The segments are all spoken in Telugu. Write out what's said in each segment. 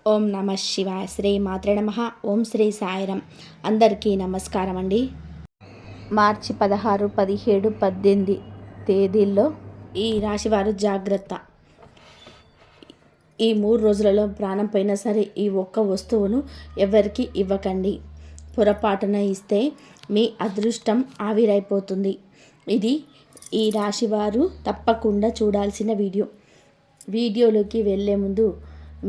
ఓం నమ శివాయ. శ్రీ మాత్రే నమః. ఓం శ్రీ సాయిరం. అందరికీ నమస్కారం అండి. మార్చి 16, 17, 18 తేదీల్లో ఈ రాశివారు జాగ్రత్త. ఈ 3 రోజులలో ప్రాణం పోయినా సరే ఈ ఒక్క వస్తువును ఎవరికి ఇవ్వకండి. పొరపాటున ఇస్తే మీ అదృష్టం ఆవిరైపోతుంది. ఇది ఈ రాశివారు తప్పకుండా చూడాల్సిన వీడియోలోకి వెళ్ళే ముందు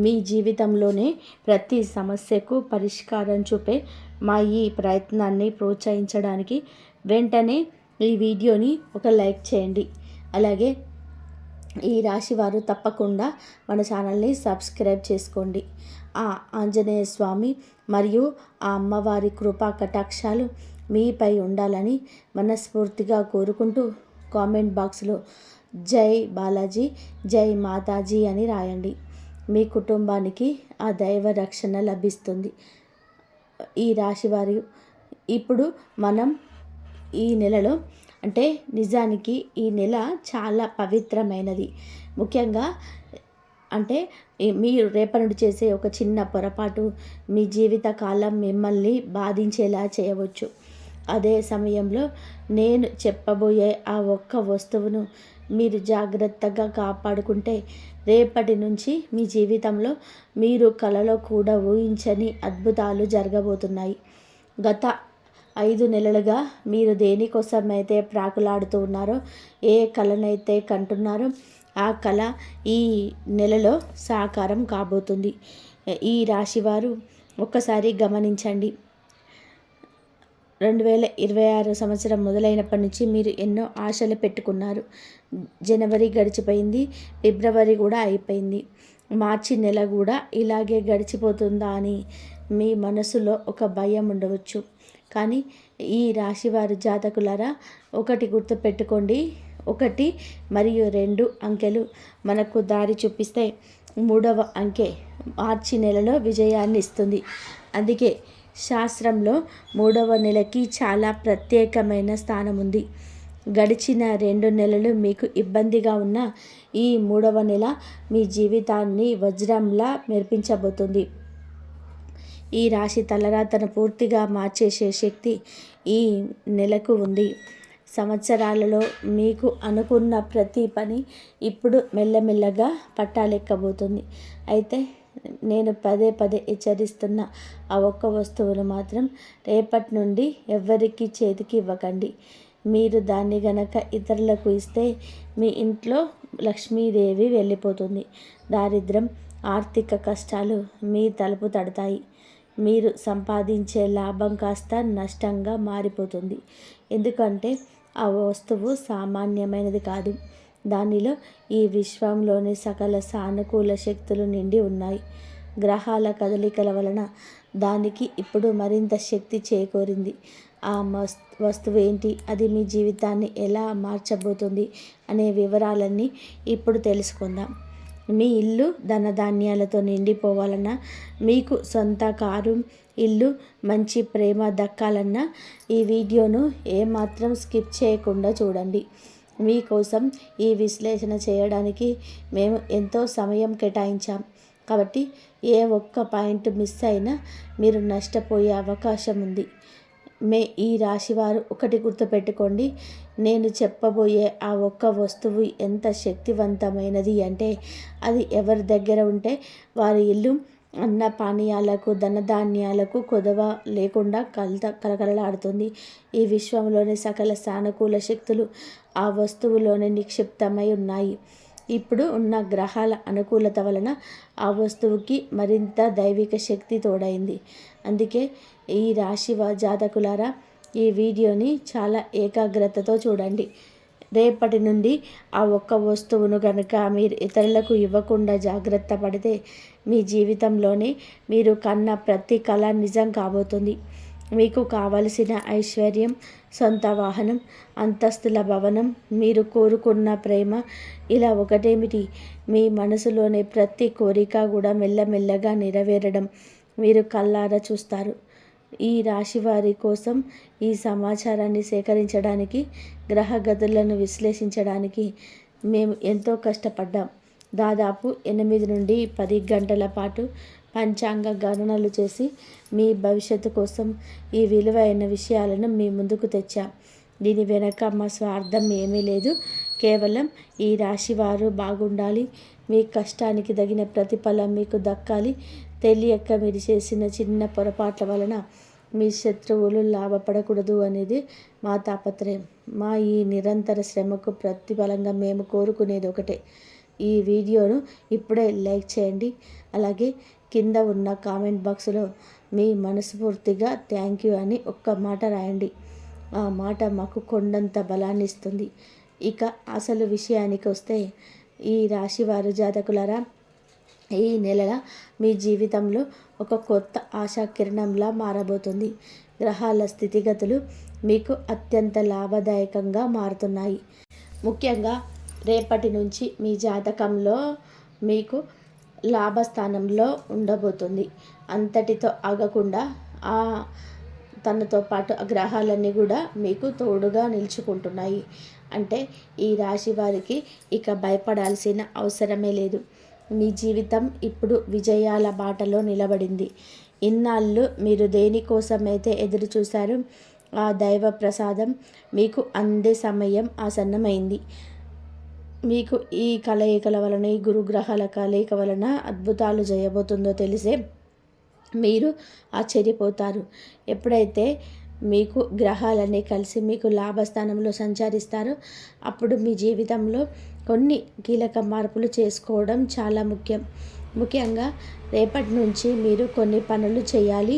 మీ జీవితంలోనే ప్రతి సమస్యకు పరిష్కారం చూపే మా ఈ ప్రయత్నాన్ని ప్రోత్సహించడానికి వెంటనే ఈ వీడియోని ఒక లైక్ చేయండి. అలాగే ఈ రాశివారు తప్పకుండా మన ఛానల్ని సబ్స్క్రైబ్ చేసుకోండి. ఆ ఆంజనేయ స్వామి మరియు ఆ అమ్మవారి కృపా కటాక్షాలు మీపై ఉండాలని మనస్ఫూర్తిగా కోరుకుంటూ కామెంట్ బాక్స్లో జై బాలాజీ, జై మాతాజీ అని రాయండి. మీ కుటుంబానికి ఆ దైవ రక్షణ లభిస్తుంది. ఈ రాశివారి ఇప్పుడు మనం ఈ నెలలో అంటే నిజానికి ఈ నెల చాలా పవిత్రమైనది. ముఖ్యంగా అంటే మీరు రేపటి నుండి చేసే ఒక చిన్న పొరపాటు మీ జీవితకాలం మిమ్మల్ని బాధించేలా చేయవచ్చు. అదే సమయంలో నేను చెప్పబోయే ఆ ఒక్క వస్తువును మీరు జాగ్రత్తగా కాపాడుకుంటే రేపటి నుంచి మీ జీవితంలో మీరు కలలో కూడా ఊహించని అద్భుతాలు జరగబోతున్నాయి. గత 5 నెలలుగా మీరు దేనికోసమైతే ప్రాకులాడుతూ ఉన్నారో, ఏ కలనైతే కంటున్నారో ఆ కళ ఈ నెలలో సాకారం కాబోతుంది. ఈ రాశివారు ఒక్కసారి గమనించండి. 2026 సంవత్సరం మొదలైనప్పటి నుంచి మీరు ఎన్నో ఆశలు పెట్టుకున్నారు. జనవరి గడిచిపోయింది, ఫిబ్రవరి కూడా అయిపోయింది, మార్చి నెల కూడా ఇలాగే గడిచిపోతుందా అని మీ మనసులో ఒక భయం ఉండవచ్చు. కానీ ఈ రాశివారి జాతకులారా, ఒకటి గుర్తుపెట్టుకోండి. 1 మరియు 2 అంకెలు మనకు దారి చూపిస్తే 3వ అంకె మార్చి నెలలో విజయాన్ని ఇస్తుంది. అందుకే శాస్త్రంలో 3వ నెలకి చాలా ప్రత్యేకమైన స్థానం ఉంది. గడిచిన 2 నెలలు మీకు ఇబ్బందిగా ఉన్న ఈ 3వ నెల మీ జీవితాన్ని వజ్రంలా మెరిపించబోతుంది. ఈ రాశి తలరాతను పూర్తిగా మార్చేసే శక్తి ఈ నెలకు ఉంది. సంవత్సరాలలో మీకు అనుకున్న ప్రతి పని ఇప్పుడు మెల్లమెల్లగా పట్టాలెక్కబోతుంది. అయితే నేను పదే హెచ్చరిస్తున్న ఆ ఒక్క వస్తువును మాత్రం రేపటి నుండి ఎవ్వరికి చేతికి ఇవ్వకండి. మీరు దాన్ని గనక ఇతరులకు ఇస్తే మీ ఇంట్లో లక్ష్మీదేవి వెళ్ళిపోతుంది. దారిద్ర్యం, ఆర్థిక కష్టాలు మీ తలుపు తడతాయి. మీరు సంపాదించే లాభం కాస్త నష్టంగా మారిపోతుంది. ఎందుకంటే ఆ వస్తువు సామాన్యమైనది కాదు. దానిలో ఈ విశ్వంలోని సకల సానుకూల శక్తులు నిండి ఉన్నాయి. గ్రహాల కదలికల వలన దానికి ఇప్పుడు మరింత శక్తి చేకూరింది. ఆ వస్తువు ఏంటి, అది మీ జీవితాన్ని ఎలా మార్చబోతుంది అనే వివరాలన్నీ ఇప్పుడు తెలుసుకుందాం. మీ ఇల్లు ధనధాన్యాలతో నిండిపోవాలన్నా, మీకు సొంత కారు, ఇల్లు, మంచి ప్రేమ దక్కాలన్నా ఈ వీడియోను ఏమాత్రం స్కిప్ చేయకుండా చూడండి. మీకోసం ఈ విశ్లేషణ చేయడానికి మేము ఎంతో సమయం కేటాయించాం. కాబట్టి ఏ ఒక్క పాయింట్ మిస్ అయినా మీరు నష్టపోయే అవకాశం ఉంది. ఈ రాశివారు ఒకటి గుర్తుపెట్టుకోండి. నేను చెప్పబోయే ఆ ఒక్క వస్తువు ఎంత శక్తివంతమైనది అంటే అది ఎవరి దగ్గర ఉంటే వారి ఇల్లు అన్న పానీయాలకు, ధనధాన్యాలకు కొదవ లేకుండా కలకలలాడుతుంది. ఈ విశ్వంలోని సకల సానుకూల శక్తులు ఆ వస్తువులోనే నిక్షిప్తమై ఉన్నాయి. ఇప్పుడు ఉన్న గ్రహాల అనుకూలత వలన ఆ వస్తువుకి మరింత దైవిక శక్తి తోడైంది. అందుకే ఈ రాశి జాతకులారా, ఈ వీడియోని చాలా ఏకాగ్రతతో చూడండి. రేపటి నుండి ఆ ఒక్క వస్తువును కనుక మీరు ఇతరులకు ఇవ్వకుండా జాగ్రత్త పడితే మీ జీవితంలోనే మీరు కన్న ప్రతి కళ నిజం కాబోతుంది. మీకు కావలసిన ఐశ్వర్యం, సొంత వాహనం, అంతస్తుల భవనం, మీరు కోరుకున్న ప్రేమ, ఇలా ఒకటేమిటి మీ మనసులోని ప్రతి కోరిక కూడా మెల్లమెల్లగా నెరవేరడం మీరు కళ్ళారా చూస్తారు. ఈ రాశి వారి కోసం ఈ సమాచారాన్ని సేకరించడానికి, గ్రహగతులను విశ్లేషించడానికి మేము ఎంతో కష్టపడ్డాం. దాదాపు 8 నుండి 10 గంటల పాటు పంచాంగ గణనలు చేసి మీ భవిష్యత్తు కోసం ఈ విలువైన విషయాలను మీ ముందుకు తెచ్చాం. దీని వెనక మా స్వార్థం ఏమీ లేదు. కేవలం ఈ రాశి వారు బాగుండాలి, మీ కష్టానికి తగిన ప్రతిఫలం మీకు దక్కాలి, తెలియక మీరు చేసిన చిన్న పొరపాట్ల వలన మీ శత్రువులు లాభపడకూడదు అనేది మా తాపత్రయం. మా ఈ నిరంతర శ్రమకు ప్రతిఫలంగా మేము కోరుకునేది ఒకటే. ఈ వీడియోను ఇప్పుడే లైక్ చేయండి. అలాగే కింద ఉన్న కామెంట్ బాక్స్లో మీ మనస్ఫూర్తిగా థ్యాంక్ యూ అని ఒక్క మాట రాయండి. ఆ మాట మాకు కొండంత బలాన్ని ఇస్తుంది. ఇక అసలు విషయానికి వస్తే, ఈ రాశివారు జాతకులారా, ఈ నెల మీ జీవితంలో ఒక కొత్త ఆశా కిరణంలా మారబోతుంది. గ్రహాల స్థితిగతులు మీకు అత్యంత లాభదాయకంగా మారుతున్నాయి. ముఖ్యంగా రేపటి నుంచి మీ జాతకంలో మీకు లాభస్థానంలో ఉండబోతుంది. అంతటితో ఆగకుండా తనతో పాటు ఆ గ్రహాలన్నీ కూడా మీకు తోడుగా నిలుచుకుంటున్నాయి. అంటే ఈ రాశి వారికి ఇక భయపడాల్సిన అవసరమే లేదు. మీ జీవితం ఇప్పుడు విజయాల బాటలో నిలబడింది. ఇన్నాళ్ళు మీరు దేనికోసమైతే ఎదురు చూశారో ఆ దైవ ప్రసాదం మీకు అందే సమయం ఆసన్నమైంది. మీకు ఈ కలయికల వలన, ఈ గురుగ్రహాల కలయిక వలన అద్భుతాలు చేయబోతుందో తెలిసే మీరు ఆశ్చర్యపోతారు. ఎప్పుడైతే మీకు గ్రహాలన్నీ కలిసి మీకు లాభస్థానంలో సంచరిస్తారో అప్పుడు మీ జీవితంలో కొన్ని కీలక మార్పులు చేసుకోవడం చాలా ముఖ్యంగా రేపటి నుంచి మీరు కొన్ని పనులు చేయాలి,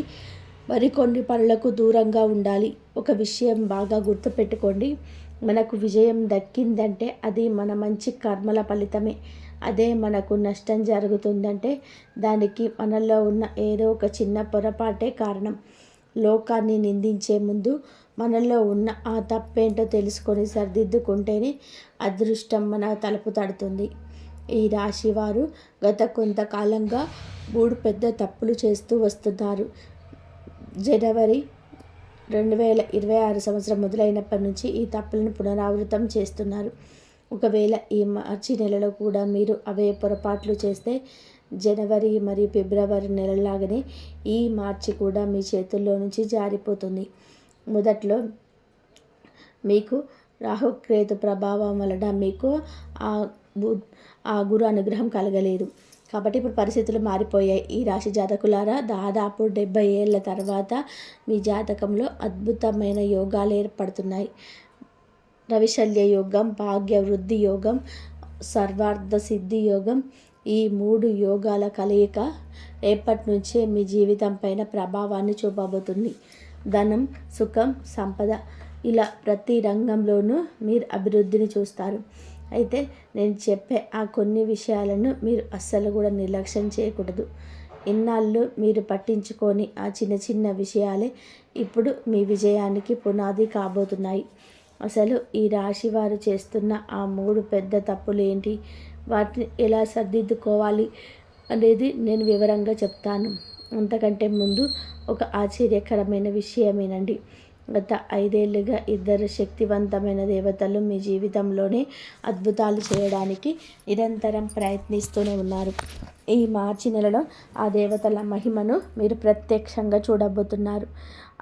మరికొన్ని పనులకు దూరంగా ఉండాలి. ఒక విషయం బాగా గుర్తుపెట్టుకోండి. మనకు విజయం దక్కిందంటే అది మన మంచి కర్మల ఫలితమే. అదే మనకు నష్టం జరుగుతుందంటే దానికి మనలో ఉన్న ఏదో ఒక చిన్న పొరపాటే కారణం. లోకాన్ని నిందించే ముందు మనలో ఉన్న ఆ తప్పేంటో తెలుసుకొని సరిదిద్దుకుంటేనే అదృష్టం మన తలుపు తడుతుంది. ఈ రాశి వారు గత కొంతకాలంగా 3 పెద్ద తప్పులు చేస్తూ వస్తున్నారు. జనవరి 2026 సంవత్సరం మొదలైనప్పటి నుంచి ఈ తప్పులను పునరావృతం చేస్తున్నారు. ఒకవేళ ఈ మార్చి నెలలో కూడా మీరు అవే పొరపాట్లు చేస్తే జనవరి మరియు ఫిబ్రవరి నెలలాగానే ఈ మార్చి కూడా మీ చేతుల్లో నుంచి జారిపోతుంది. మొదట్లో మీకు రాహుకేతు ప్రభావం వలన మీకు ఆ గురు అనుగ్రహం కలగలేదు. కాబట్టి ఇప్పుడు పరిస్థితులు మారిపోయాయి. ఈ రాశి జాతకులారా, దాదాపు 70 ఏళ్ళ తర్వాత మీ జాతకంలో అద్భుతమైన యోగాలు ఏర్పడుతున్నాయి. రవిశల్య యోగం, భాగ్య వృద్ధి యోగం, సర్వార్థ సిద్ధి యోగం, ఈ 3 యోగాల కలయిక రేపటి నుంచే మీ జీవితం పైన ప్రభావాన్ని చూపబోతుంది. ధనం, సుఖం, సంపద, ఇలా ప్రతి రంగంలోనూ మీరు అభివృద్ధిని చూస్తారు. అయితే నేను చెప్పే ఆ కొన్ని విషయాలను మీరు అస్సలు కూడా నిర్లక్ష్యం చేయకూడదు. ఇన్నాళ్ళు మీరు పట్టించుకొని ఆ చిన్న చిన్న విషయాలే ఇప్పుడు మీ విజయానికి పునాది కాబోతున్నాయి. అసలు ఈ రాశి వారు చేస్తున్న ఆ 3 పెద్ద తప్పులు ఏంటి, వాటిని ఎలా సరిదిద్దుకోవాలి అనేది నేను వివరంగా చెప్తాను. అంతకంటే ముందు ఒక ఆశ్చర్యకరమైన విషయమేనండి. గత 5 ఏళ్ళుగా 2 శక్తివంతమైన దేవతలు మీ జీవితంలోనే అద్భుతాలు చేయడానికి నిరంతరం ప్రయత్నిస్తూనే ఉన్నారు. ఈ మార్చి నెలలో ఆ దేవతల మహిమను మీరు ప్రత్యక్షంగా చూడబోతున్నారు.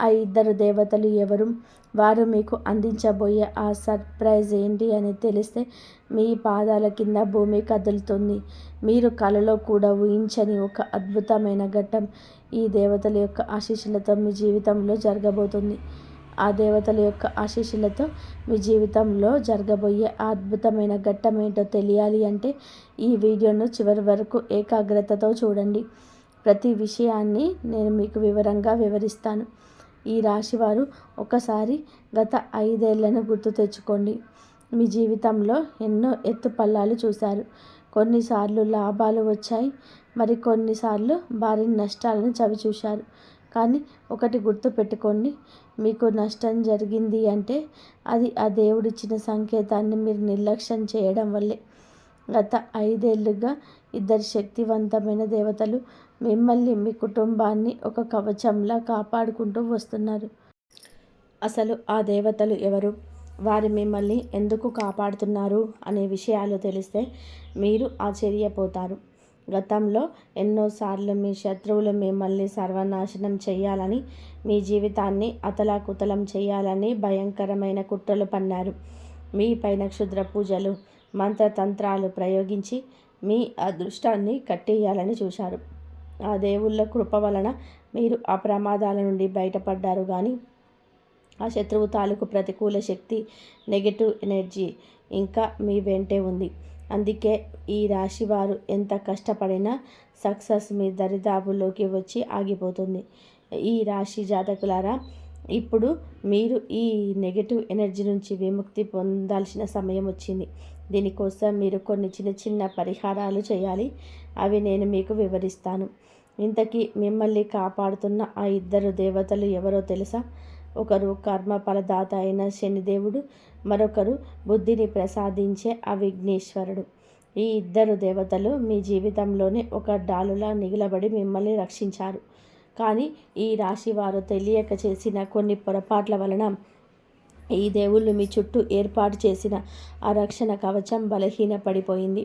ఆ 2 దేవతలు ఎవరు, వారు మీకు అందించబోయే ఆ సర్ప్రైజ్ ఏంటి అని తెలిస్తే మీ పాదాల కింద భూమి కదులుతుంది. మీరు కలలో కూడా ఊహించని ఒక అద్భుతమైన ఘట్టం ఈ దేవతల యొక్క ఆశీస్సులతో మీ జీవితంలో జరగబోతుంది. ఆ దేవతల యొక్క ఆశీస్సులతో మీ జీవితంలో జరగబోయే ఆ అద్భుతమైన ఘట్టం ఏంటో తెలియాలి అంటే ఈ వీడియోను చివరి వరకు ఏకాగ్రతతో చూడండి. ప్రతి విషయాన్ని నేను మీకు వివరంగా వివరిస్తాను. ఈ రాశివారు ఒకసారి గత 5 ఏళ్లను గుర్తు తెచ్చుకోండి. మీ జీవితంలో ఎన్నో ఎత్తుపల్లాలు చూశారు. కొన్నిసార్లు లాభాలు వచ్చాయి, మరి కొన్నిసార్లు భారీ నష్టాలను చవిచూశారు. కానీ ఒకటి గుర్తు పెట్టుకోండి, మీకు నష్టం జరిగింది అంటే అది ఆ దేవుడిచ్చిన సంకేతాన్ని మీరు నిర్లక్ష్యం చేయడం వల్లే. గత 5 ఏళ్ళుగా 2 శక్తివంతమైన దేవతలు మిమ్మల్ని, మీ కుటుంబాన్ని ఒక కవచంలా కాపాడుకుంటూ వస్తున్నారు. అసలు ఆ దేవతలు ఎవరు, వారు మిమ్మల్ని ఎందుకు కాపాడుతున్నారు అనే విషయాలు తెలిస్తే మీరు ఆశ్చర్యపోతారు. గతంలో ఎన్నోసార్లు మీ శత్రువులు మిమ్మల్ని సర్వనాశనం చేయాలని, మీ జీవితాన్ని అతలాకుతలం చేయాలని భయంకరమైన కుట్రలు పన్నారు. మీ పైన క్షుద్ర పూజలు, మంత్రతంత్రాలు ప్రయోగించి మీ అదృష్టాన్ని కట్టేయాలని చూశారు. ఆ దేవుళ్ళ కృప వలన మీరు ఆ ప్రమాదాల నుండి బయటపడ్డారు. కానీ ఆ శత్రువు తాలూకు ప్రతికూల శక్తి, నెగటివ్ ఎనర్జీ ఇంకా మీ వెంటే ఉంది. అందుకే ఈ రాశి వారు ఎంత కష్టపడినా సక్సెస్ మీ దరిదాపుల్లోకి వచ్చి ఆగిపోతుంది. ఈ రాశి జాతకులారా, ఇప్పుడు మీరు ఈ నెగటివ్ ఎనర్జీ నుంచి విముక్తి పొందాల్సిన సమయం వచ్చింది. దీనికోసం మీరు కొన్ని చిన్న చిన్న పరిహారాలు చేయాలి. అవి నేను మీకు వివరిస్తాను. ఇంతకీ మిమ్మల్ని కాపాడుతున్న ఆ ఇద్దరు దేవతలు ఎవరో తెలుసా? ఒకరు కర్మ ఫలదాత అయిన శనిదేవుడు, మరొకరు బుద్ధిని ప్రసాదించే ఆ విఘ్నేశ్వరుడు. ఈ ఇద్దరు దేవతలు మీ జీవితంలోనే ఒక డాలులా నిలబడి మిమ్మల్ని రక్షించారు. కానీ ఈ రాశి వారు తెలియక చేసిన కొన్ని పొరపాట్ల వలన ఈ దేవుళ్ళు మీ చుట్టూ ఏర్పాటు చేసిన ఆ రక్షణ కవచం బలహీనపడిపోయింది.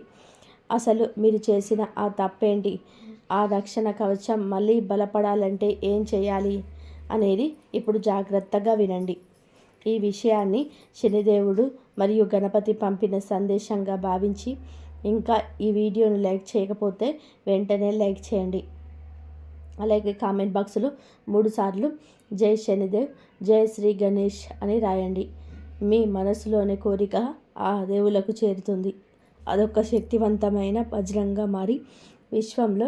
అసలు మీరు చేసిన ఆ తప్పేంటి? ఆ రక్షణ కవచం మళ్ళీ బలపడాలంటే ఏం చేయాలి అనేది ఇప్పుడు జాగ్రత్తగా వినండి. ఈ విషయాన్ని శనిదేవుడు మరియు గణపతి పంపిన సందేశంగా భావించి, ఇంకా ఈ వీడియోను లైక్ చేయకపోతే వెంటనే లైక్ చేయండి. అలాగే కామెంట్ బాక్స్లో 3 సార్లు జై శనిదేవ్, జై శ్రీ గణేష్ అని రాయండి. మీ మనసులోని కోరిక ఆ దేవులకు చేరుతుంది. అదొక శక్తివంతమైన వజ్రంగా మారి విశ్వంలో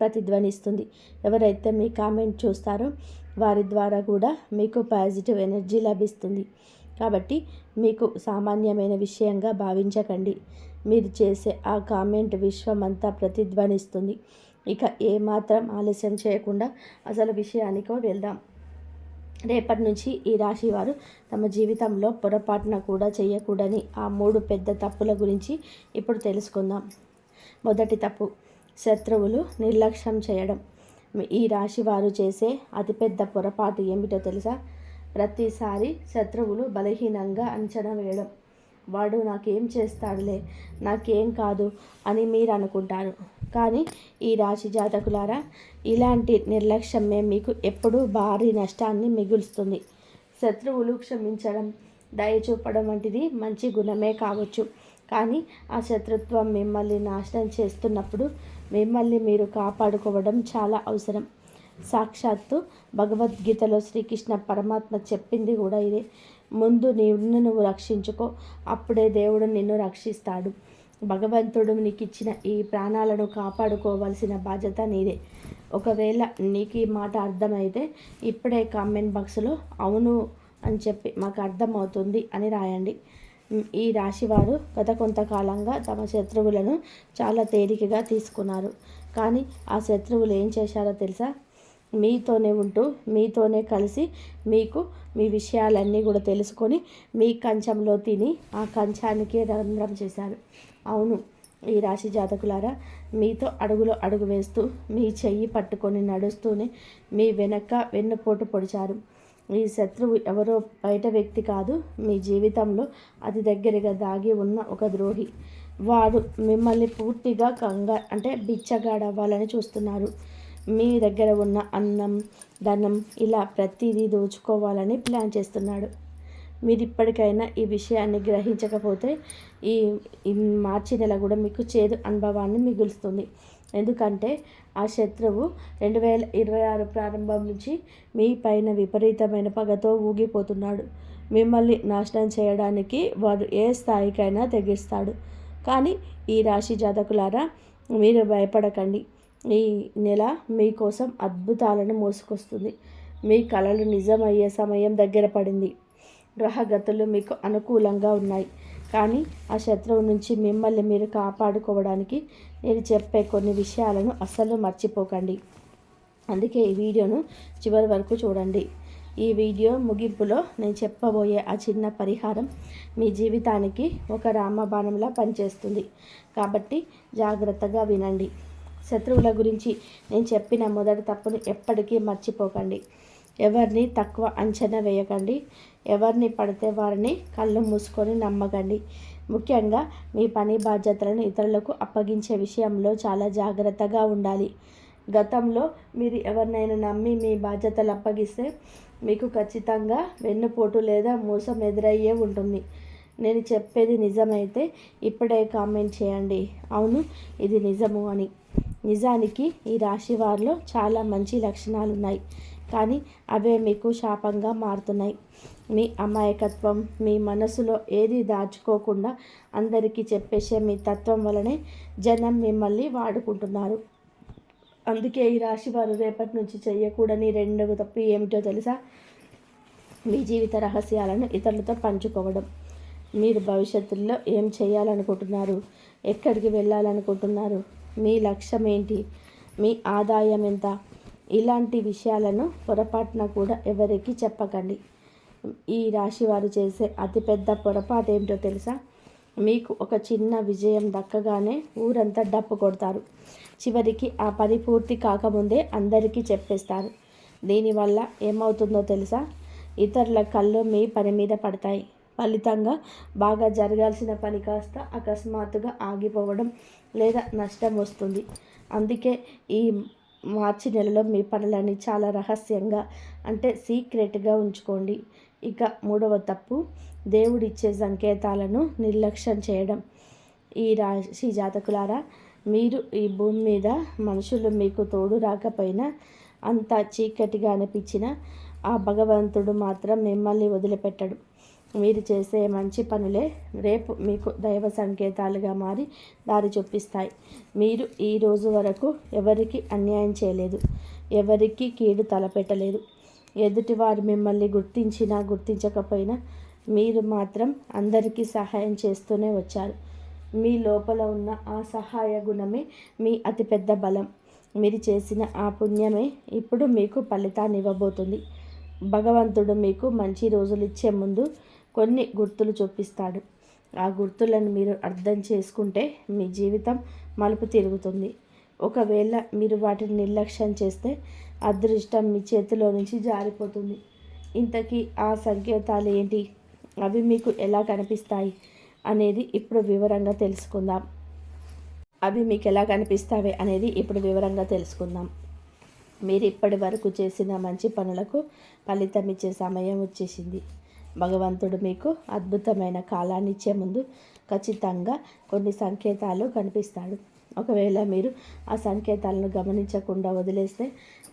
ప్రతిధ్వనిస్తుంది. ఎవరైతే మీ కామెంట్ చూస్తారో వారి ద్వారా కూడా మీకు పాజిటివ్ ఎనర్జీ లభిస్తుంది. కాబట్టి మీకు సామాన్యమైన విషయంగా భావించకండి. మీరు చేసే ఆ కామెంట్ విశ్వమంతా ప్రతిధ్వనిస్తుంది. ఇక ఏమాత్రం ఆలస్యం చేయకుండా అసలు విషయానికో వెళ్దాం. రేపటి నుంచి ఈ రాశి వారు తమ జీవితంలో పొరపాటున కూడా చేయకూడని ఆ 3 పెద్ద తప్పుల గురించి ఇప్పుడు తెలుసుకుందాం. మొదటి తప్పు, శత్రువులు నిర్లక్ష్యం చేయడం. ఈ రాశి వారు చేసే అతిపెద్ద పొరపాటు ఏమిటో తెలుసా? ప్రతిసారి శత్రువులు బలహీనంగా అంచనా వేయడం. వాడు నాకేం చేస్తాడులే, నాకేం కాదు అని మీరు అనుకుంటారు. కానీ ఈ రాశి జాతకులారా, ఇలాంటి నిర్లక్ష్యమే మీకు ఎప్పుడూ భారీ నష్టాన్ని మిగులుస్తుంది. శత్రువులు క్షమించడం, దయ చూపడం వంటిది మంచి గుణమే కావచ్చు. కానీ ఆ శత్రుత్వం మిమ్మల్ని నాశనం చేస్తున్నప్పుడు మిమ్మల్ని మీరు కాపాడుకోవడం చాలా అవసరం. సాక్షాత్తు భగవద్గీతలో శ్రీకృష్ణ పరమాత్మ చెప్పింది కూడా ఇదే. ముందు నువ్వు రక్షించుకో, అప్పుడే దేవుడు నిన్ను రక్షిస్తాడు. భగవంతుడు నీకు ఇచ్చిన ఈ ప్రాణాలను కాపాడుకోవాల్సిన బాధ్యత నీదే. ఒకవేళ నీకు ఈ మాట అర్థమైతే ఇప్పుడే కామెంట్ బాక్స్లో అవును అని చెప్పి మాకు అర్థమవుతుంది అని రాయండి. ఈ రాశివారు గత కొంతకాలంగా తమ శత్రువులను చాలా తేలికగా తీసుకున్నారు. కానీ ఆ శత్రువులు ఏం చేశారో తెలుసా? మీతోనే ఉంటూ, మీతోనే కలిసి, మీకు మీ విషయాలన్నీ కూడా తెలుసుకొని మీ కంచంలో తిని ఆ కంచానికే రంధ్రం చేశారు. అవును, ఈ రాశి జాతకులారా, మీతో అడుగులో అడుగు వేస్తూ, మీ చెయ్యి పట్టుకొని నడుస్తూనే మీ వెనక వెన్నుపోటు పొడిచారు. ఈ శత్రువు ఎవరో బయట వ్యక్తి కాదు, మీ జీవితంలో అతి దగ్గరగా దాగి ఉన్న ఒక ద్రోహి. వారు మిమ్మల్ని పూర్తిగా బిచ్చగాడవ్వాలని చూస్తున్నారు. మీ దగ్గర ఉన్న అన్నం, ధనం ఇలా ప్రతిదీ దోచుకోవాలని ప్లాన్ చేస్తున్నాడు. మీరు ఇప్పటికైనా ఈ విషయాన్ని గ్రహించకపోతే ఈ మార్చి నెల కూడా మీకు చేదు అనుభవాన్ని మిగులుస్తుంది. ఎందుకంటే ఆ శత్రువు 2026 ప్రారంభం నుంచి మీ పైన విపరీతమైన పగతో ఊగిపోతున్నాడు. మిమ్మల్ని నాశనం చేయడానికి వాడు ఏ స్థాయికైనా తెగిస్తాడు. కానీ ఈ రాశి జాతకులారా, మీరు భయపడకండి. ఈ నెల మీకోసం అద్భుతాలను మోసుకొస్తుంది. మీ కలలు నిజమయ్యే సమయం దగ్గర పడింది. గ్రహగతులు మీకు అనుకూలంగా ఉన్నాయి. కానీ ఆ శత్రువు నుంచి మిమ్మల్ని మీరు కాపాడుకోవడానికి నేను చెప్పే కొన్ని విషయాలను అస్సలు మర్చిపోకండి. అందుకే ఈ వీడియోను చివరి వరకు చూడండి. ఈ వీడియో ముగింపులో నేను చెప్పబోయే ఆ చిన్న పరిహారం మీ జీవితానికి ఒక రామబాణంలా పనిచేస్తుంది. కాబట్టి జాగ్రత్తగా వినండి. శత్రువుల గురించి నేను చెప్పిన మొదటి తప్పును ఎప్పటికీ మర్చిపోకండి. ఎవరిని తక్కువ అంచనా వేయకండి. ఎవరిని పడితే వారిని కళ్ళు మూసుకొని నమ్మకండి. ముఖ్యంగా మీ పని బాధ్యతలను ఇతరులకు అప్పగించే విషయంలో చాలా జాగ్రత్తగా ఉండాలి. గతంలో మీరు ఎవరినైనా నమ్మి మీ బాధ్యతలు అప్పగిస్తే మీకు ఖచ్చితంగా వెన్నుపోటు లేదా మోసం ఎదురయ్యే ఉంటుంది. నేను చెప్పేది నిజమైతే ఇప్పుడే కామెంట్ చేయండి, అవును ఇది నిజము అని. నిజానికి ఈ రాశి వారిలో చాలా మంచి లక్షణాలు ఉన్నాయి, కానీ అవే మీకు శాపంగా మారుతున్నాయి. మీ అమాయకత్వం, మీ మనసులో ఏది దాచుకోకుండా అందరికీ చెప్పేసే మీ తత్వం వలనే జనం మిమ్మల్ని వాడుకుంటున్నారు. అందుకే ఈ రాశి వారు రేపటి నుంచి చేయకూడని రెండవ తప్పు ఏమిటో తెలుసా? మీ జీవిత రహస్యాలను ఇతరులతో పంచుకోవడం. మీరు భవిష్యత్తులో ఏం చేయాలనుకుంటున్నారు, ఎక్కడికి వెళ్ళాలనుకుంటున్నారు, మీ లక్ష్యం ఏంటి, మీ ఆదాయం ఎంత, ఇలాంటి విషయాలను పొరపాటున కూడా ఎవరికి చెప్పకండి. ఈ రాశి వారు చేసే అతిపెద్ద పొరపాటు ఏమిటో తెలుసా? మీకు ఒక చిన్న విజయం దక్కగానే ఊరంతా డప్పు కొడతారు. చివరికి ఆ పని పూర్తి కాకముందే అందరికీ చెప్పేస్తారు. దీనివల్ల ఏమవుతుందో తెలుసా? ఇతరుల కళ్ళు మీ పని మీద పడతాయి. ఫలితంగా బాగా జరగాల్సిన పని కాస్త అకస్మాత్తుగా ఆగిపోవడం లేదా నష్టం వస్తుంది. అందుకే ఈ మార్చి నెలలో మీ పనులని చాలా రహస్యంగా, అంటే సీక్రెట్గా ఉంచుకోండి. ఇక మూడవ తప్పు, దేవుడిచ్చే సంకేతాలను నిర్లక్ష్యం చేయడం. ఈ రాశి జాతకులారా, మీరు ఈ భూమి మీద మనుషులు మీకు తోడు రాకపోయినా, అంత చీకటిగా అనిపించినా ఆ భగవంతుడు మాత్రం మిమ్మల్ని వదిలిపెట్టడు. మీరు చేసే మంచి పనులే రేపు మీకు దైవ సంకేతాలుగా మారి దారి చూపిస్తాయి. మీరు ఈ రోజు వరకు ఎవరికి అన్యాయం చేయలేదు, ఎవరికి కీడు తలపెట్టలేదు. ఎదుటివారు మిమ్మల్ని గుర్తించినా గుర్తించకపోయినా మీరు మాత్రం అందరికీ సహాయం చేస్తూనే వచ్చారు. మీ లోపల ఉన్న ఆ సహాయ గుణమే మీ అతిపెద్ద బలం. మీరు చేసిన ఆ పుణ్యమే ఇప్పుడు మీకు ఫలితాన్ని ఇవ్వబోతుంది. భగవంతుడు మీకు మంచి రోజులు ఇచ్చే ముందు కొన్ని గుర్తులు చూపిస్తాడు. ఆ గుర్తులను మీరు అర్థం చేసుకుంటే మీ జీవితం మలుపు తిరుగుతుంది. ఒకవేళ మీరు వాటిని నిర్లక్ష్యం చేస్తే అదృష్టం మీ చేతిలో నుంచి జారిపోతుంది. ఇంతకీ ఆ సంకేతాలు ఏంటి, అవి మీకు ఎలా కనిపిస్తాయి అనేది ఇప్పుడు వివరంగా తెలుసుకుందాం. మీరు ఇప్పటి వరకు చేసిన మంచి పనులకు ఫలితం ఇచ్చే సమయం వచ్చేసింది. భగవంతుడు మీకు అద్భుతమైన కాలాన్ని ఇచ్చే ముందు ఖచ్చితంగా కొన్ని సంకేతాలు కనిపిస్తాడు. ఒకవేళ మీరు ఆ సంకేతాలను గమనించకుండా వదిలేస్తే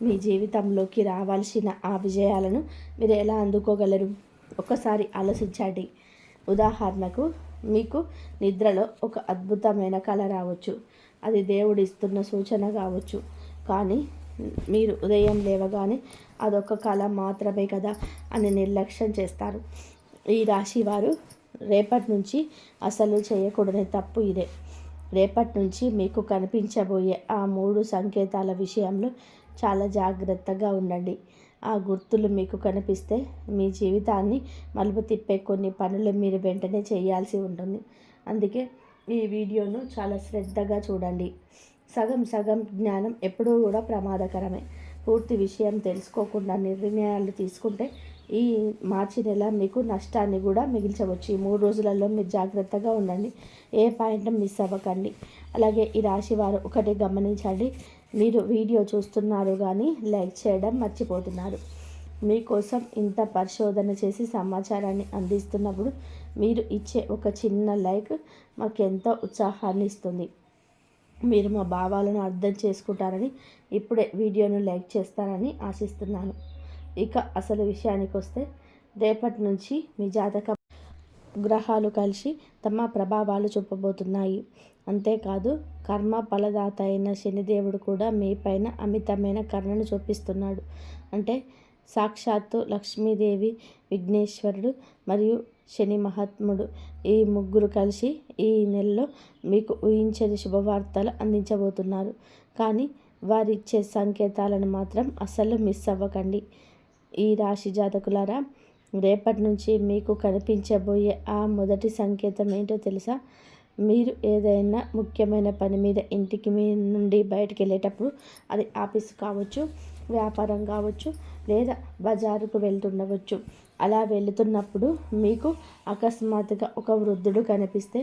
మీ జీవితంలోకి రావాల్సిన ఆ విజయాలను మీరు ఎలా అందుకోగలరు? ఒకసారి ఆలోచించండి. ఉదాహరణకు, మీకు నిద్రలో ఒక అద్భుతమైన కళ రావచ్చు. అది దేవుడిస్తున్న సూచన కావచ్చు. కానీ మీరు ఉదయం లేవగానే అదొక కళ మాత్రమే కదా అని నిర్లక్ష్యం చేస్తారు. ఈ రాశి వారు రేపటి నుంచి అసలు చేయకూడని తప్పు ఇదే. రేపటి నుంచి మీకు కనిపించబోయే ఆ 3 సంకేతాల విషయంలో చాలా జాగ్రత్తగా ఉండండి. ఆ గుర్తులు మీకు కనిపిస్తే మీ జీవితాన్ని మలుపు తిప్పే కొన్ని పనులు మీరు వెంటనే చేయాల్సి ఉంటుంది. అందుకే ఈ వీడియోను చాలా శ్రద్ధగా చూడండి. సగం జ్ఞానం ఎప్పుడూ కూడా ప్రమాదకరమే. పూర్తి విషయం తెలుసుకోకుండా నిర్ణయాలు తీసుకుంటే ఈ మార్చి నెల మీకు నష్టాన్ని కూడా మిగిల్చవచ్చు. ఈ 3 రోజులలో మీరు జాగ్రత్తగా ఉండండి, ఏ పాయింట్ మిస్ అవ్వకండి. అలాగే ఈ రాశి వారు ఒకటి గమనించండి, మీరు వీడియో చూస్తున్నారు కానీ లైక్ చేయడం మర్చిపోతున్నారు. మీకోసం ఇంత పరిశోధన చేసి సమాచారాన్ని అందిస్తున్నప్పుడు మీరు ఇచ్చే ఒక చిన్న లైక్ మాకెంతో ఉత్సాహాన్ని ఇస్తుంది. మీరు మా భావాలను అర్థం చేసుకుంటారని, ఇప్పుడే వీడియోను లైక్ చేస్తారని ఆశిస్తున్నాను. ఇక అసలు విషయానికి వస్తే, రేపటి నుంచి మీ జాతక గ్రహాలు కలిసి తమ ప్రభావాలు చూపబోతున్నాయి. అంతేకాదు, కర్మ ఫలదాత అయిన శనిదేవుడు కూడా మీ పైన అమితమైన కరుణను చూపిస్తున్నాడు. అంటే సాక్షాత్తు లక్ష్మీదేవి, విఘ్నేశ్వరుడు మరియు శని మహాత్ముడు, ఈ ముగ్గురు కలిసి ఈ నెలలో మీకు ఊహించని శుభవార్తలు అందించబోతున్నారు. కానీ వారిచ్చే సంకేతాలను మాత్రం అస్సలు మిస్ అవ్వకండి. ఈ రాశి జాతకులారా, రేపటి నుంచి మీకు కనిపించబోయే ఆ మొదటి సంకేతం ఏంటో తెలుసా? మీరు ఏదైనా ముఖ్యమైన పని మీద ఇంటికి మీ నుండి బయటికి వెళ్ళేటప్పుడు, అది ఆఫీస్ కావచ్చు, వ్యాపారం కావచ్చు, లేదా బజారుకు వెళ్తుండవచ్చు, అలా వెళుతున్నప్పుడు మీకు అకస్మాత్తుగా ఒక వృద్ధుడు కనిపిస్తే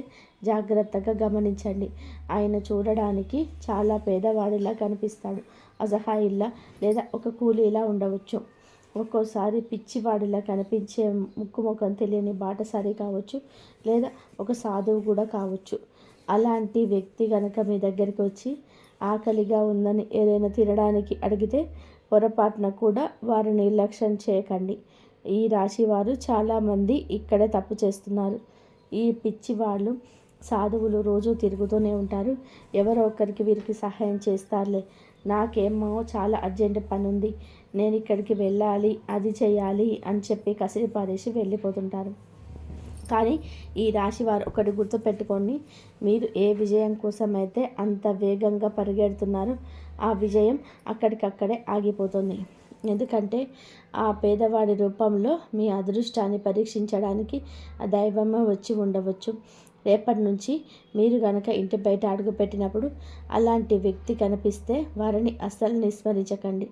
జాగ్రత్తగా గమనించండి. ఆయన చూడడానికి చాలా పేదవాడిలా కనిపిస్తాడు. అసహాయుల్లా లేదా ఒక కూలీలా ఉండవచ్చు. ఒక్కోసారి పిచ్చివాడిలా కనిపించే ముక్కు ముఖం తెలియని బాటసారి కావచ్చు, లేదా ఒక సాధువు కూడా కావచ్చు. అలాంటి వ్యక్తి కనుక మీ దగ్గరికి వచ్చి ఆకలిగా ఉందని ఏదైనా తినడానికి అడిగితే పొరపాటున కూడా వారిని నిర్లక్ష్యం చేయకండి. ఈ రాశి వారు చాలామంది ఇక్కడే తప్పు చేస్తున్నారు. ఈ పిచ్చి వాళ్ళు సాధువులు రోజు తిరుగుతూనే ఉంటారు. ఎవరో ఒకరికి వీరికి సహాయం చేస్తారులే, నాకేమో చాలా అర్జెంట్ పని ఉంది, నేను ఇక్కడికి వెళ్ళాలి, అది చేయాలి అని చెప్పి కసిరి పారేసి వెళ్ళిపోతుంటారు. కానీ ఈ రాశి వారు ఒకటి గుర్తుపెట్టుకొని, మీరు ఏ విజయం కోసమైతే అంత వేగంగా పరిగెడుతున్నారో ఆ విజయం అక్కడికక్కడే ఆగిపోతుంది. ఎందుకంటే ఆ పేదవాడి రూపంలో మీ అదృష్టాన్ని పరీక్షించడానికి ఆ దైవమే వచ్చి ఉండవచ్చు. రేపటి నుంచి మీరు కనుక ఇంటి బయట అడుగు పెట్టినప్పుడు అలాంటి వ్యక్తి కనిపిస్తే వారిని అస్సలు విస్మరించకండి.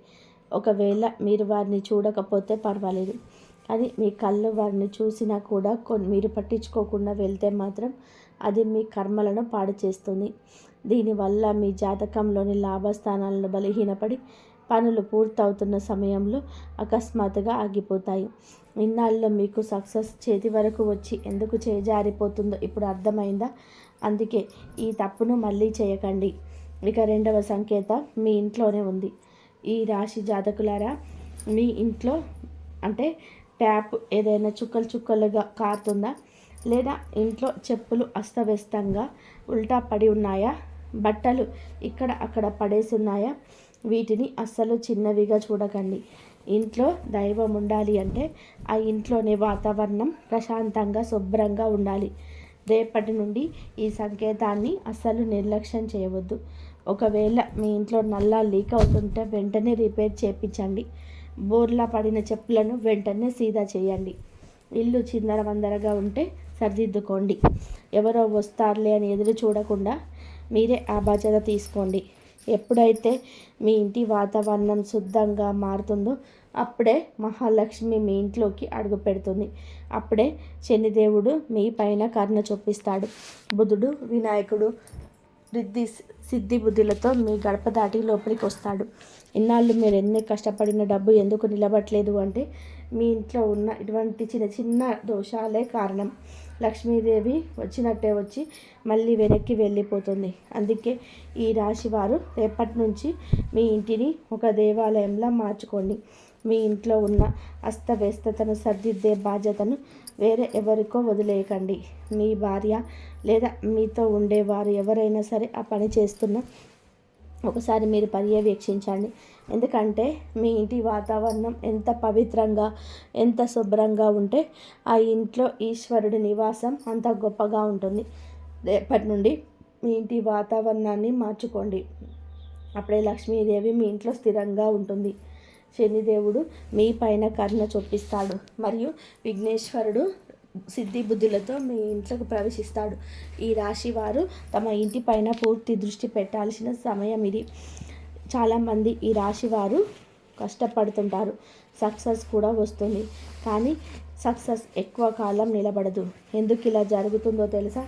ఒకవేళ మీరు వారిని చూడకపోతే పర్వాలేదు, కానీ మీ కళ్ళు వారిని చూసినా కూడా మీరు పట్టించుకోకుండా వెళ్తే మాత్రం అది మీ కర్మలను పాడు చేస్తుంది. దీనివల్ల మీ జాతకంలోని లాభస్థానాలను బలహీనపడి పనులు పూర్తవుతున్న సమయంలో అకస్మాత్తుగా ఆగిపోతాయి. ఇన్నాళ్ళలో మీకు సక్సెస్ చేతి వరకు వచ్చి ఎందుకు చేజారిపోతుందో ఇప్పుడు అర్థమైందా? అందుకే ఈ తప్పును మళ్ళీ చేయకండి. ఇక రెండవ సంకేతం మీ ఇంట్లోనే ఉంది. ఈ రాశి జాతకులారా, మీ ఇంట్లో అంటే ట్యాప్ ఏదైనా చుక్కలు చుక్కలుగా కారుతుందా? లేదా ఇంట్లో చెప్పులు అస్తవ్యస్తంగా ఉల్టా పడి ఉన్నాయా? బట్టలు ఇక్కడ అక్కడ పడేసి ఉన్నాయా? వీటిని అస్సలు చిన్నవిగా చూడకండి. ఇంట్లో దైవం ఉండాలి అంటే ఆ ఇంట్లోని వాతావరణం ప్రశాంతంగా శుభ్రంగా ఉండాలి. రేపటి నుండి ఈ సంకేతాన్ని అస్సలు నిర్లక్ష్యం చేయవద్దు. ఒకవేళ మీ ఇంట్లో నల్లా లీక్ అవుతుంటే వెంటనే రిపేర్ చేయించండి. బోర్లా పడిన చెప్పులను వెంటనే సీదా చేయండి. ఇల్లు చిందరవందరగా ఉంటే సరిదిద్దుకోండి. ఎవరో వస్తారులే అని ఎదురు చూడకుండా మీరే ఆ బాధ్యత తీసుకోండి. ఎప్పుడైతే మీ ఇంటి వాతావరణం శుద్ధంగా మారుతుందో అప్పుడే మహాలక్ష్మి మీ ఇంట్లోకి అడుగు పెడుతుంది. అప్పుడే శనిదేవుడు మీ పైన కరుణ చూపిస్తాడు. బుధుడు, వినాయకుడు సిద్ధి బుద్ధులతో మీ గడప దాటి లోపలికి వస్తాడు. ఇన్నాళ్ళు మీరు ఎన్ని కష్టపడిన డబ్బు ఎందుకు నిలబడలేదు అంటే మీ ఇంట్లో ఉన్న ఇటువంటి చిన్న చిన్న దోషాలే కారణం. లక్ష్మీదేవి వచ్చినట్టే వచ్చి మళ్ళీ వెనక్కి వెళ్ళిపోతుంది. అందుకే ఈ రాశి వారు రేపటి నుంచి మీ ఇంటిని ఒక దేవాలయంలా మార్చుకోండి. మీ ఇంట్లో ఉన్న అస్తవ్యస్తతను సర్దిద్దే బాధ్యతను వేరే ఎవరికో వదిలేయకండి. మీ భార్య లేదా మీతో ఉండేవారు ఎవరైనా సరే ఆ పని చేస్తున్నా ఒకసారి మీరు పర్యవేక్షించండి. ఎందుకంటే మీ ఇంటి వాతావరణం ఎంత పవిత్రంగా, ఎంత శుభ్రంగా ఉంటే ఆ ఇంట్లో ఈశ్వరుడి నివాసం అంత గొప్పగా ఉంటుంది. రేపటి నుండి మీ ఇంటి వాతావరణాన్ని మార్చుకోండి. అప్పుడే లక్ష్మీదేవి మీ ఇంట్లో స్థిరంగా ఉంటుంది. శనిదేవుడు మీ పైన కరుణ చూపిస్తాడు మరియు విఘ్నేశ్వరుడు సిద్ధి బుద్ధులతో మీ ఇంట్లోకి ప్రవేశిస్తాడు. ఈ రాశి వారు తమ ఇంటి పైన పూర్తి దృష్టి పెట్టాల్సిన సమయం ఇది. చాలామంది ఈ రాశి వారు కష్టపడుతుంటారు, సక్సెస్ కూడా వస్తుంది. కానీ సక్సెస్ ఎక్కువ కాలం నిలబడదు. ఎందుకు ఇలా జరుగుతుందో తెలుసా?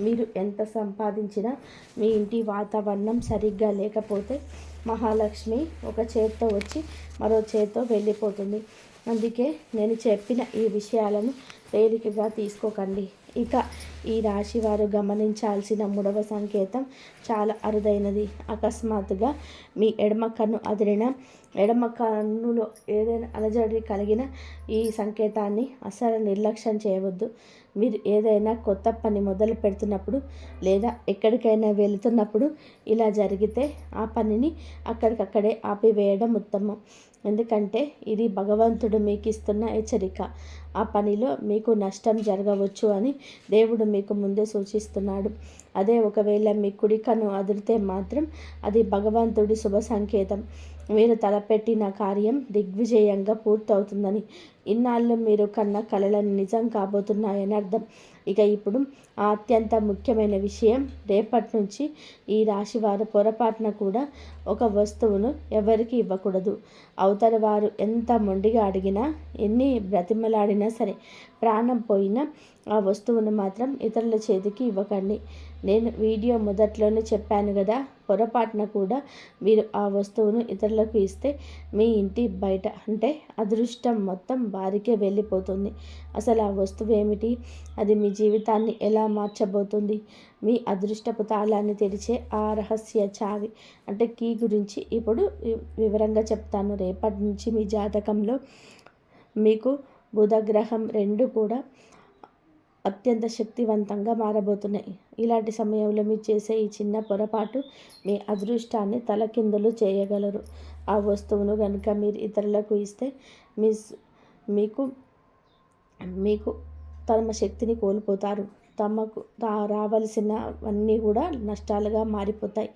మీరు ఎంత సంపాదించినా మీ ఇంటి వాతావరణం సరిగ్గా లేకపోతే మహాలక్ష్మి ఒక చేత్తో వచ్చి మరో చేత్తో వెళ్ళిపోతుంది. అందుకే నేను చెప్పిన ఈ విషయాలను తేలికగా తీసుకోకండి. ఇక ఈ రాశి వారు గమనించాల్సిన మూడవ సంకేతం చాలా అరుదైనది. అకస్మాత్తుగా మీ ఎడమ కన్ను అదిరిన, ఎడమ కన్నులో ఏదైనా అలజడి కలిగిన ఈ సంకేతాన్ని అస్సలు నిర్లక్ష్యం చేయవద్దు. మీరు ఏదైనా కొత్త పని మొదలు పెడుతున్నప్పుడు లేదా ఎక్కడికైనా వెళుతున్నప్పుడు ఇలా జరిగితే ఆ పనిని అక్కడికక్కడే ఆపివేయడం ఉత్తమం. ఎందుకంటే ఇది భగవంతుడు మీకు ఇస్తున్న హెచ్చరిక. ఆ పనిలో మీకు నష్టం జరగవచ్చు అని దేవుడు మీకు ముందే సూచిస్తున్నాడు. అదే ఒకవేళ మీ కుడి కన్ను అదిరితే మాత్రం అది భగవంతుడి శుభ సంకేతం. మీరు తలపెట్టిన కార్యం దిగ్విజయంగా పూర్తవుతుందని, ఇన్నాళ్ళు మీరు కన్న కలలను నిజం కాబోతున్నాయని అర్థం. ఇక ఇప్పుడు ఆ అత్యంత ముఖ్యమైన విషయం, రేపటి నుంచి ఈ రాశివారు పొరపాటున కూడా ఒక వస్తువును ఎవరికి ఇవ్వకూడదు. అవతల వారు ఎంత మొండిగా అడిగినా, ఎన్ని బ్రతిమలాడినా సరే, ప్రాణం పోయినా ఆ వస్తువును మాత్రం ఇతరుల చేతికి ఇవ్వకండి. నేను వీడియో మొదట్లోనే చెప్పాను కదా, పొరపాటున కూడా మీరు ఆ వస్తువును ఇతరులకు ఇస్తే మీ ఇంటి బయట అంటే అదృష్టం మొత్తం వారికే వెళ్ళిపోతుంది. అసలు ఆ వస్తువు ఏమిటి, అది మీ జీవితాన్ని ఎలా మార్చబోతుంది, మీ అదృష్టపు తాళాన్ని తెరిచే ఆ రహస్య చావి అంటే కీ గురించి ఇప్పుడు వివరంగా చెప్తాను. రేపటి నుంచి మీ జాతకంలో మీకు బుధగ్రహం 2 కూడా అత్యంత శక్తివంతంగా మారబోతున్నాయి. ఇలాంటి సమయంలో మీరు చేసే ఈ చిన్న పొరపాటు మీ అదృష్టాన్ని తలకిందులు చేయగలరు. ఆ వస్తువును కనుక మీరు ఇతరులకు ఇస్తే మీకు మీకు తమ శక్తిని కోల్పోతారు. తమకు రావలసినవన్నీ కూడా నష్టాలుగా మారిపోతాయి.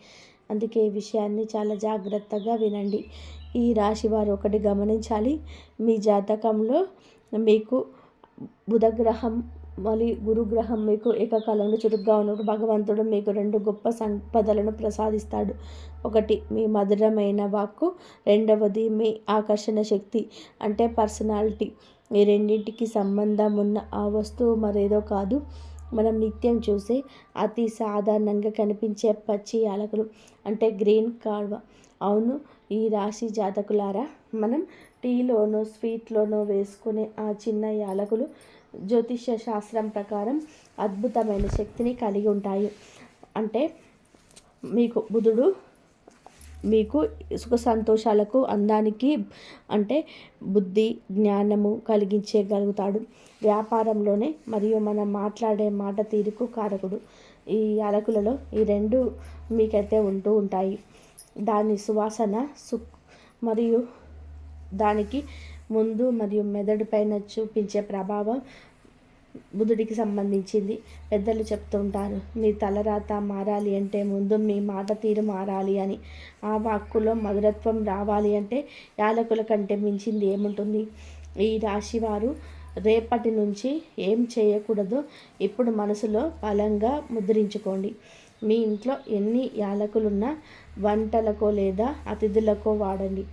అందుకే ఈ విషయాన్ని చాలా జాగ్రత్తగా వినండి. ఈ రాశి వారు ఒకటి గమనించాలి, మీ జాతకంలో మీకు బుధగ్రహం మరియు గురుగ్రహం మీకు ఏకకాలంలో చురుగ్గా ఉన్నప్పుడు భగవంతుడు మీకు 2 గొప్ప సంపదలను ప్రసాదిస్తాడు. ఒకటి మీ మధురమైన వాక్కు, రెండవది మీ ఆకర్షణ శక్తి అంటే పర్సనాలిటీ. ఈ రెండింటికి సంబంధం ఉన్న ఆ వస్తువు మరేదో కాదు, మనం నిత్యం చూసే అతి సాధారణంగా కనిపించే పచ్చి యాలకులు అంటే గ్రీన్ కాల్వ. అవును, ఈ రాశి జాతకులారా, మనం టీలోనో స్వీట్లోనో వేసుకునే ఆ చిన్న యాలకులు జ్యోతిష్య శాస్త్రం ప్రకారం అద్భుతమైన శక్తిని కలిగి ఉంటాయి. అంటే మీకు బుధుడు మీకు సుఖ సంతోషాలకు, అందానికి అంటే బుద్ధి జ్ఞానము కలిగించగలుగుతాడు. వ్యాపారంలోనే మరియు మనం మాట్లాడే మాట తీరుకు కారకుడు. ఈ యాలకులలో ఈ 2 మీకైతే ఉంటూ ఉంటాయి. దాని సువాసన మరియు దానికి ముందు మరియు మెదడు పైన చూపించే ప్రభావం బుధుడికి సంబంధించింది. పెద్దలు చెప్తుంటారు, మీ తలరాత మారాలి అంటే ముందు మీ మాట తీరు మారాలి అని. ఆ వాక్కులో మధురత్వం రావాలి అంటే యాలకుల కంటే మించింది ఏముంటుంది. ఈ రాశివారు రేపటి నుంచి ఏం చేయకూడదో ఇప్పుడు మనసులో బలంగా ముద్రించుకోండి. మీ ఇంట్లో ఎన్ని యాలకులున్నా వంటలకో లేదా అతిథులకో వాడండి,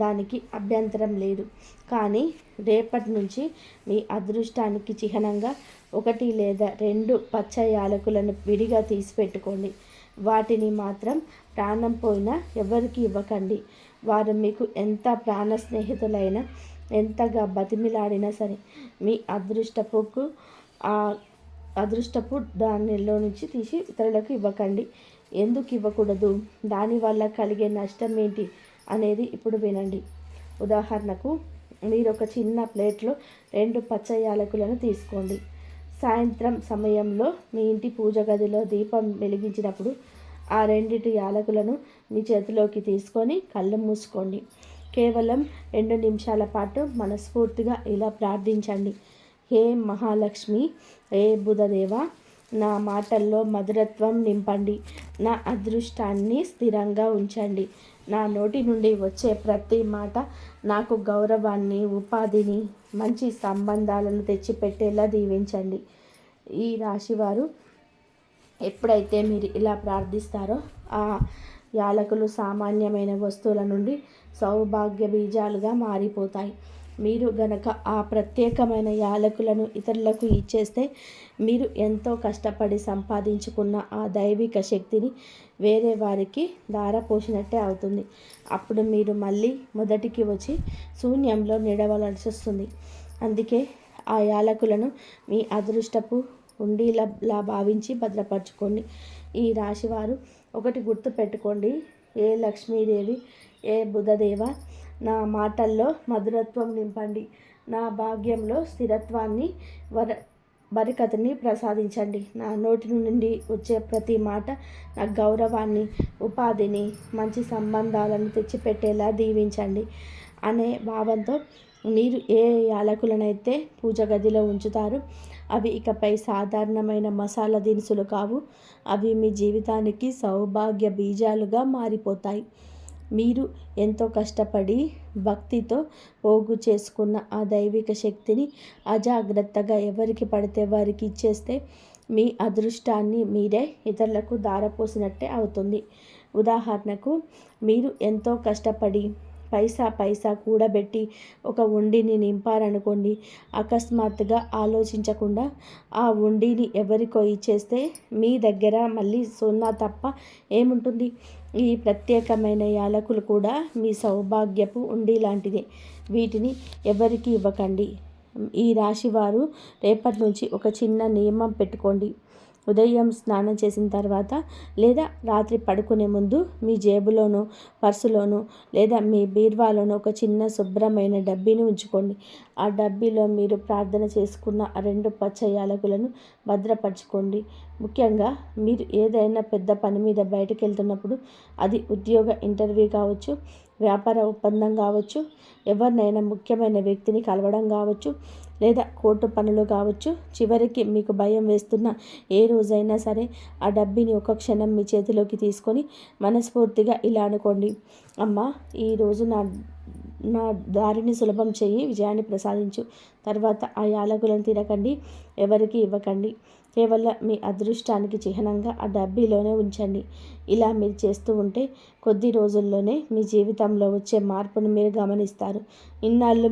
దానికి అభ్యంతరం లేదు. కానీ రేపటి నుంచి మీ అదృష్టానికి చిహ్నంగా 1 లేదా 2 పచ్చ యాలకులను విడిగా తీసి పెట్టుకోండి. వాటిని మాత్రం ప్రాణం పోయినా ఎవరికి ఇవ్వకండి. వారు మీకు ఎంత ప్రాణ స్నేహితులైనా, ఎంతగా బతిమిలాడినా సరే, మీ అదృష్టపు దానిలో నుంచి తీసి ఇతరులకు ఇవ్వకండి. ఎందుకు ఇవ్వకూడదు, దానివల్ల కలిగే నష్టం ఏంటి అనేది ఇప్పుడు వినండి. ఉదాహరణకు, మీరు ఒక చిన్న ప్లేట్లో 2 పచ్చ యాలకులను తీసుకోండి. సాయంత్రం సమయంలో మీ ఇంటి పూజ గదిలో దీపం వెలిగించినప్పుడు ఆ 2 యాలకులను మీ చేతిలోకి తీసుకొని కళ్ళు మూసుకోండి. కేవలం 2 నిమిషాల పాటు మనస్ఫూర్తిగా ఇలా ప్రార్థించండి. హే మహాలక్ష్మి, హే బుధదేవ, నా మాటల్లో మధురత్వం నింపండి, నా అదృష్టాన్ని స్థిరంగా ఉంచండి. నా నోటి నుండి వచ్చే ప్రతి మాట నాకు గౌరవాన్ని, ఉపాధిని, మంచి సంబంధాలను తెచ్చిపెట్టేలా దీవించండి. ఈ రాశివారు ఎప్పుడైతే మీరు ఇలా ప్రార్థిస్తారో ఆ యాలకులు సామాన్యమైన వస్తువుల నుండి సౌభాగ్య బీజాలుగా మారిపోతాయి. మీరు గనక ఆ ప్రత్యేకమైన యాలకులను ఇతరులకు ఇచ్చేస్తే మీరు ఎంతో కష్టపడి సంపాదించుకున్న ఆ దైవిక శక్తిని వేరే వారికి ధారపోసినట్టే అవుతుంది. అప్పుడు మీరు మళ్ళీ మొదటికి వచ్చి శూన్యంలో నిలవలసి వస్తుంది. అందుకే ఆ యాలకులను మీ అదృష్టపు ఉండీలా భావించి భద్రపరచుకోండి. ఈ రాశివారు ఒకటి గుర్తు పెట్టుకోండి, ఏ లక్ష్మీదేవి, ఏ బుధదేవ, నా మాటల్లో మధురత్వం నింపండి, నా భాగ్యంలో స్థిరత్వాన్ని, బరకతని ప్రసాదించండి. నా నోటి నుండి వచ్చే ప్రతి మాట నా గౌరవాన్ని, ఉపాధిని, మంచి సంబంధాలను తెచ్చిపెట్టేలా దీవించండి అనే భావంతో మీరు ఏ యాలకులనైతే పూజ గదిలో ఉంచుతారో అవి ఇకపై సాధారణమైన మసాలా దినుసులు కావు. అవి మీ జీవితానికి సౌభాగ్య బీజాలుగా మారిపోతాయి. మీరు ఎంతో కష్టపడి భక్తితో పోగు చేసుకున్న ఆ దైవిక శక్తిని అజాగ్రత్తగా ఎవరికి పడితే వారికి ఇచ్చేస్తే మీ అదృష్టాన్ని మీరే ఇతరులకు ధారపోసినట్టే అవుతుంది. ఉదాహరణకు, మీరు ఎంతో కష్టపడి పైసా కూడబెట్టి ఒక ఉండిని నింపారనుకోండి. అకస్మాత్తుగా ఆలోచించకుండా ఆ ఉండిని ఎవరికో ఇచ్చేస్తే మీ దగ్గర మళ్ళీ సున్నా తప్ప ఏముంటుంది? ఈ ప్రత్యేకమైన యాలకులు కూడా మీ సౌభాగ్యపు ఉండి లాంటిదే. వీటిని ఎవరికి ఇవ్వకండి. ఈ రాశివారు రేపటి నుంచి ఒక చిన్న నియమం పెట్టుకోండి. ఉదయం స్నానం చేసిన తర్వాత లేదా రాత్రి పడుకునే ముందు మీ జేబులోనో, పర్సులోనో లేదా మీ బీరువాలోనో ఒక చిన్న శుభ్రమైన డబ్బీని ఉంచుకోండి. ఆ డబ్బీలో మీరు ప్రార్థన చేసుకున్న ఆ 2 పచ్చ యాలకులను భద్రపరచుకోండి. ముఖ్యంగా మీరు ఏదైనా పెద్ద పని మీద బయటకు వెళ్తున్నప్పుడు, అది ఉద్యోగ ఇంటర్వ్యూ కావచ్చు, వ్యాపార ఒప్పందం కావచ్చు, ఎవరినైనా ముఖ్యమైన వ్యక్తిని కలవడం కావచ్చు, లేదా కోర్టు పనులు కావచ్చు, చివరికి మీకు భయం వేస్తున్న ఏ రోజైనా సరే ఆ డబ్బిని ఒక క్షణం మీ చేతిలోకి తీసుకొని మనస్ఫూర్తిగా ఇలా అనుకోండి: అమ్మ, ఈరోజు నా నా దారిని సులభం చేయి, విజయాన్ని ప్రసాదించు. తర్వాత ఆ యాలకులను తినకండి, ఎవరికి ఇవ్వకండి. కేవలం మీ అదృష్టానికి చిహ్నంగా ఆ డబ్బీలోనే ఉంచండి. ఇలా మీరు చేస్తూ ఉంటే కొద్ది రోజుల్లోనే మీ జీవితంలో వచ్చే మార్పును మీరు గమనిస్తారు. ఇన్నాళ్ళు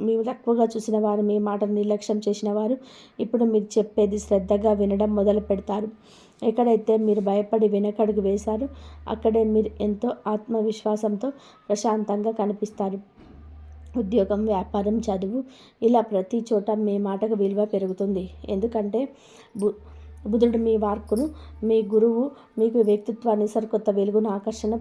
మీరు తక్కువగా చూసిన వారు, మీ మాటను నిర్లక్ష్యం చేసిన వారు ఇప్పుడు మీరు చెప్పేది శ్రద్ధగా వినడం మొదలు పెడతారు. ఎక్కడైతే మీరు భయపడి వెనకడుగు వేశారో అక్కడే మీరు ఎంతో ఆత్మవిశ్వాసంతో ప్రశాంతంగా కనిపిస్తారు. ఉద్యోగం, వ్యాపారం, చదువు, ఇలా ప్రతి చోట మీ మాటకు విలువ పెరుగుతుంది. ఎందుకంటే బుధుడు మీ వాక్కును, మీ గురువు మీకు వ్యక్తిత్వాన్ని, సరికొత్త వెలుగును ఆకర్షణ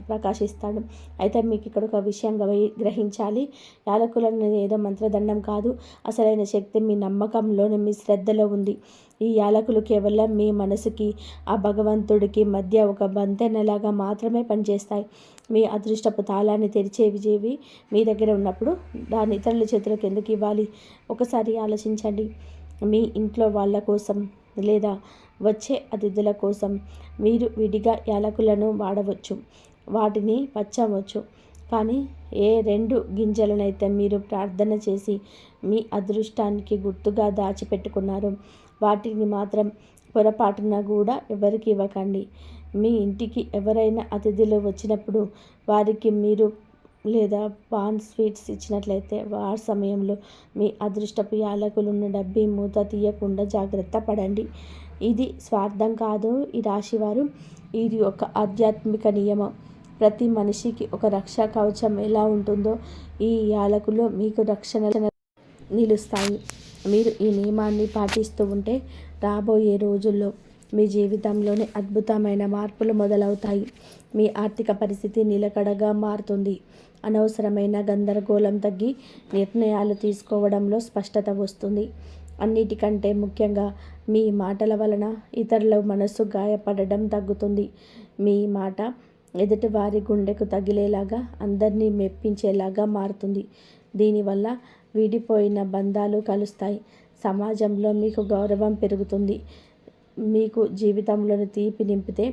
ప్రకాశిస్తాడు. అయితే మీకు ఇక్కడ ఒక విషయం గ్రహించాలి. యాలకులను ఏదో మంత్రదండం కాదు, అసలైన శక్తి మీ నమ్మకంలోని, మీ శ్రద్ధలో ఉంది. ఈ యాలకులు కేవలం మీ మనసుకి, ఆ భగవంతుడికి మధ్య ఒక బంతెనలాగా మాత్రమే పనిచేస్తాయి. మీ అదృష్టపు తాళాన్ని తెరిచే విజయవి మీ దగ్గర ఉన్నప్పుడు దాన్ని ఇతరుల చేతులకు ఎందుకు ఇవ్వాలి? ఒకసారి ఆలోచించండి. మీ ఇంట్లో వాళ్ళ కోసం లేదా వచ్చే అతిథుల కోసం మీరు విడిగా యాలకులను వాడవచ్చు, వాటిని పచ్చవచ్చు. కానీ ఏ 2 గింజలనైతే మీరు ప్రార్థన చేసి మీ అదృష్టానికి గుర్తుగా దాచిపెట్టుకున్నారో వాటిని మాత్రం పొరపాటున కూడా ఎవరికి ఇవ్వకండి. మీ ఇంటికి ఎవరైనా అతిథులు వచ్చినప్పుడు వారికి మీరు లేదా పాన్ స్వీట్స్ ఇచ్చినట్లయితే ఆ సమయంలో మీ అదృష్టపు యాలకులున్న డబ్బీ మూత తీయకుండా జాగ్రత్త పడండి. ఇది స్వార్థం కాదు ఈ రాశివారు, ఇది ఒక ఆధ్యాత్మిక నియమం. ప్రతి మనిషికి ఒక రక్షా కవచం ఎలా ఉంటుందో ఈ యాలకులు మీకు రక్షణ నిలుస్తాయి. మీరు ఈ నియమాన్ని పాటిస్తూ ఉంటే రాబోయే రోజుల్లో మీ జీవితంలోనే అద్భుతమైన మార్పులు మొదలవుతాయి. మీ ఆర్థిక పరిస్థితి నిలకడగా మారుతుంది. అనవసరమైన గందరగోళం తగ్గి నిర్ణయాలు తీసుకోవడంలో స్పష్టత వస్తుంది. అన్నిటికంటే ముఖ్యంగా మీ మాటల వలన ఇతరుల మనస్సు గాయపడడం తగ్గుతుంది. మీ మాట ఎదుటివారి గుండెకు తగిలేలాగా, అందరినీ మెప్పించేలాగా మారుతుంది. దీనివల్ల విడిపోయిన బంధాలు కలుస్తాయి. సమాజంలో మీకు గౌరవం పెరుగుతుంది. మీకు జీవితంలోని తీపి నింపితే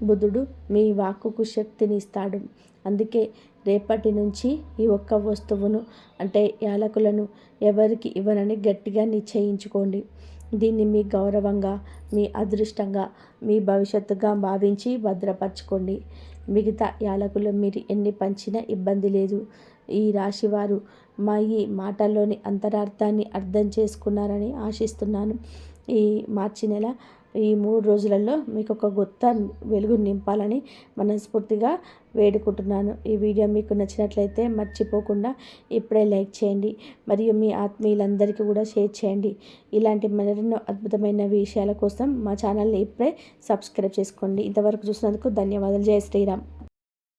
బుధుడు మీ వాక్కుకు శక్తిని ఇస్తాడు. అందుకే రేపటి నుంచి ఈ ఒక్క వస్తువును, అంటే యాలకులను ఎవరికి ఇవ్వనని గట్టిగా నిశ్చయించుకోండి. దీన్ని మీ గౌరవంగా, మీ అదృష్టంగా, మీ భవిష్యత్తుగా భావించి భద్రపరచుకోండి. మిగతా యాలకులు మీరు ఎన్ని పంచినా ఇబ్బంది లేదు. ఈ రాశివారు మా ఈ మాటల్లోని అంతరార్థాన్ని అర్థం చేసుకున్నారని ఆశిస్తున్నాను. ఈ మార్చి నెల ఈ 3 రోజులలో మీకు ఒక కొత్త వెలుగు నింపాలని మనస్ఫూర్తిగా వేడుకుంటున్నాను. ఈ వీడియో మీకు నచ్చినట్లయితే మర్చిపోకుండా ఇప్పుడే లైక్ చేయండి, మరియు మీ ఆత్మీయులందరికీ కూడా షేర్ చేయండి. ఇలాంటి మరెన్నో అద్భుతమైన విషయాల కోసం మా ఛానల్ని ఇప్పుడే సబ్స్క్రైబ్ చేసుకోండి. ఇంతవరకు చూసినందుకు ధన్యవాదాలు. జై శ్రీరామ్.